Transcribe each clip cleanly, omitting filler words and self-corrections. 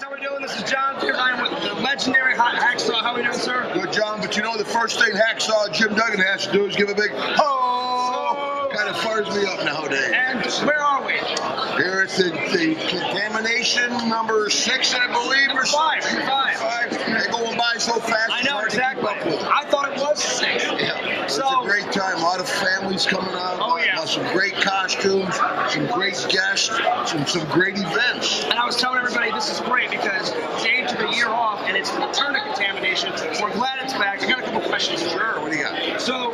how we doing? This is John here with the legendary Hacksaw. How we doing, sir? Good, John. But you know the first thing Hacksaw Jim Duggan has to do is give a big ho. Kind of fires me up nowadays. And where are we? Here it's the Contamination number 6, I believe, or Five. They're going by so fast. I know exactly. I thought it was 6. Yeah. So it's a great time. A lot of families coming out. Oh yeah. Some great costumes, some great guests, some great events. And I was telling everybody this is great because Dave took a year off and it's the return of Contamination. We're glad it's back. I got a couple questions. Sure. What do you got? So,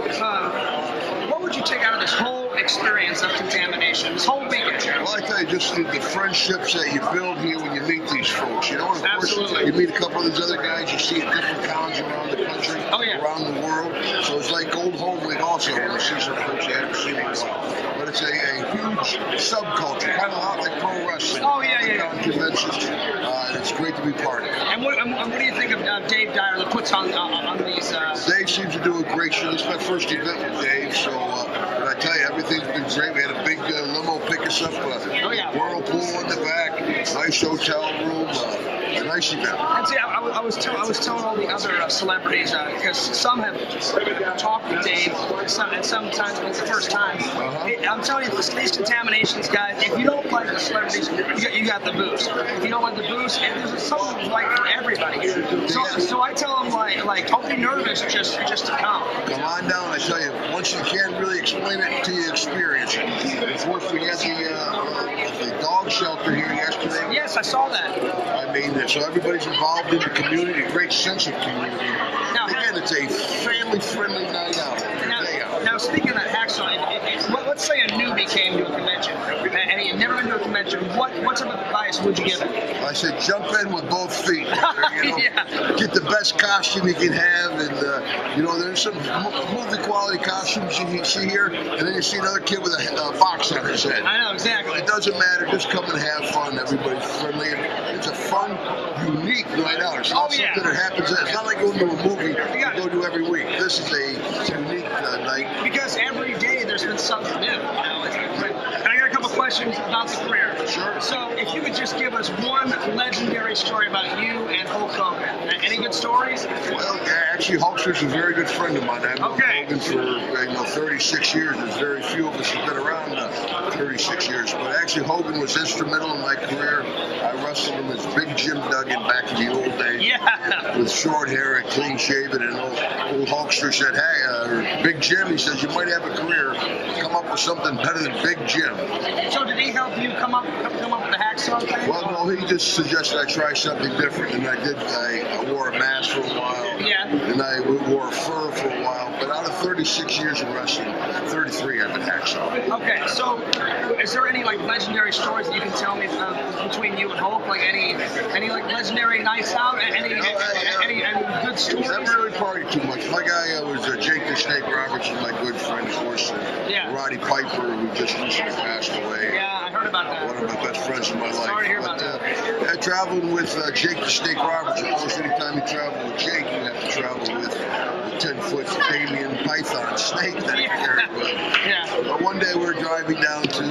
what would you take out of this whole experience of Contamination, this whole weekend? Well, I tell you, just the friendships that you build here when you meet these folks. You know, and of Absolutely. course, you meet a couple of these other guys you see at different towns around the country, around the world. So it's like old home week also when you see some folks you haven't seen in a while. But it's a huge subculture, kind of a lot like pro wrestling. Oh, yeah. Conventions. It's great to be part of it. And what do you think of Dave Dyer that puts on these? Dave seems to do a great show. It's my first event with Dave, so but I tell you, everything's been great. We had a big limo pick us up, whirlpool in the back, nice hotel room, a nice event. And see, I was telling all the other celebrities because some have talked with Dave, and sometimes it's the first time. I'm telling you, these Contaminations guys, if you don't like the celebrities, you got the booze. If you don't like the booze, and there's something right for everybody. So I tell them like don't be nervous just to come. Come on down, I tell you, once you can't really explain it until you experience it. Of course, we had the dog shelter here yesterday. Yes, I saw that. I mean, so everybody's involved in the community, a great sense of community. Now, again, it's a family-friendly night out. Now, speaking of Hacksaw, let's say a newbie came to a convention and he had never been to a convention. What type of advice would you give him? I said, jump in with both feet. Get the best costume you can have, and there's some movie quality costumes you see here, and then you see another kid with a box on his head. I know exactly. It doesn't matter. Just come and have fun. Everybody's friendly. It's a fun, unique night out. It's not something that happens. It's not like going to a movie you go to every week. This is a unique night. Because every day there's been something new. And I got a couple questions about the career. Sure. So if you could just give us one legendary story about you and Hulk Hogan. Any good stories? Well, actually, Hulkster's a very good friend of mine. I've known Hogan for 36 years. There's very few of us who've been around 36 years. But actually, Hogan was instrumental in my career. I wrestled him as Big Jim Duggan back in the old days. Yeah. With short hair and clean shaven. And old Hulkster said, hey, Big Jim, he says, you might have a career. Come up with something better than Big Jim. So did he help you come up with the Hacksaw thing? Well, no, he just suggested I try something different. And I did. I wore a mask for a while. Yeah. And I wore a fur for a while. But out of 36 years of wrestling, 33 I've been Hacksaw. Okay, so is there any legendary stories that you can tell me between you and Hulk? Like any legendary nights out? Any good stories? I haven't really partied too much. My guy was Jake the Snake Roberts, is my good friend, of course. Roddy Piper, who just recently passed away. Yeah, I heard about that. One of my best friends in my life. Sorry to hear about that. Traveling with Jake the Snake Roberts, of course, anytime you travel with Jake, you have to travel with the 10-foot Damien Python snake that he carried with him. But one day we're driving down to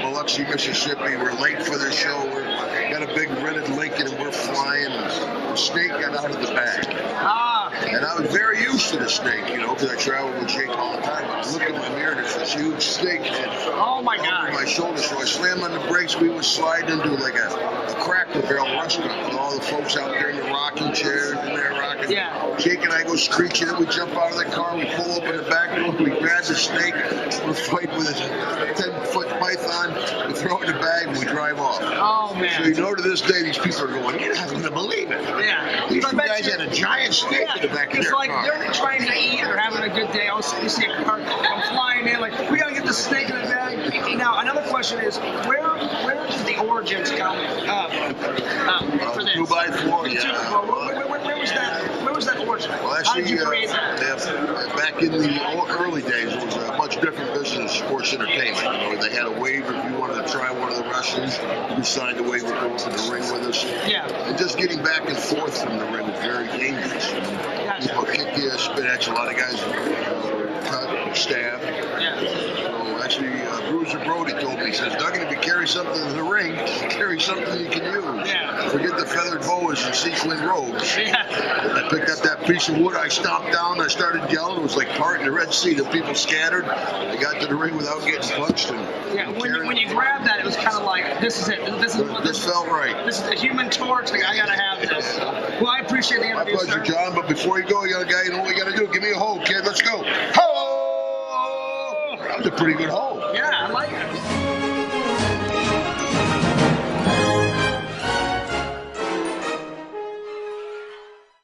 Biloxi, Mississippi. We're late for the show. We got a big rented Lincoln and we're flying. The snake got out of the bag. And I was very used to the snake, because I traveled with Jake all the time. I look in my mirror, there's this huge snake head over my shoulder. So I slammed on the brakes. We would slide into like a Cracker Barrel restaurant with all the folks out there in the rocking chairs and they're rocking. Yeah. Jake and I go screeching, and we jump out of the car, we pull open the back door, we grab the snake, we're fighting with a 10-foot python, we throw it in the bag, and we drive off. Oh, man. So to this day, these people are going, you're not going to believe it. Yeah. These guys had a giant snake in the back of their car. It's like they're trying to eat, they're having a good day. All of a sudden you see a car come flying in, we got to get the snake in the bag. Now, another question is, where did the origins come for this? 2x4, yeah. Where was that origin? Well, actually, how did you create that? Back in the early days, it was a much different business, sports entertainment. They had a waiver if you wanted to try one of the wrestlers. You signed a waiver to go to the ring with us. Yeah. And just getting back and forth from the ring was very dangerous. People kick you, spit at you. A lot of guys cut, stab. Yeah. So actually, Bruiser Brody told me, he says, Duggan, if you carry something in the ring, carry something you can use. Yeah. forget the feathered boas and sequin robes. Yeah. I picked up that piece of wood, I stomped down, I started yelling. It was like parting the Red Sea. The people scattered. I got to the ring without getting punched. And when you grabbed that, it was kind of like, this is it. This felt right. This is the Human Torch. Like, I got to have this. Well, I appreciate the interview, My pleasure, sir. John. But before you go, young guy, you know what you got to do? Give me a hoe, kid. Let's go. Ho! That was a pretty good hoe. Yeah, I like it.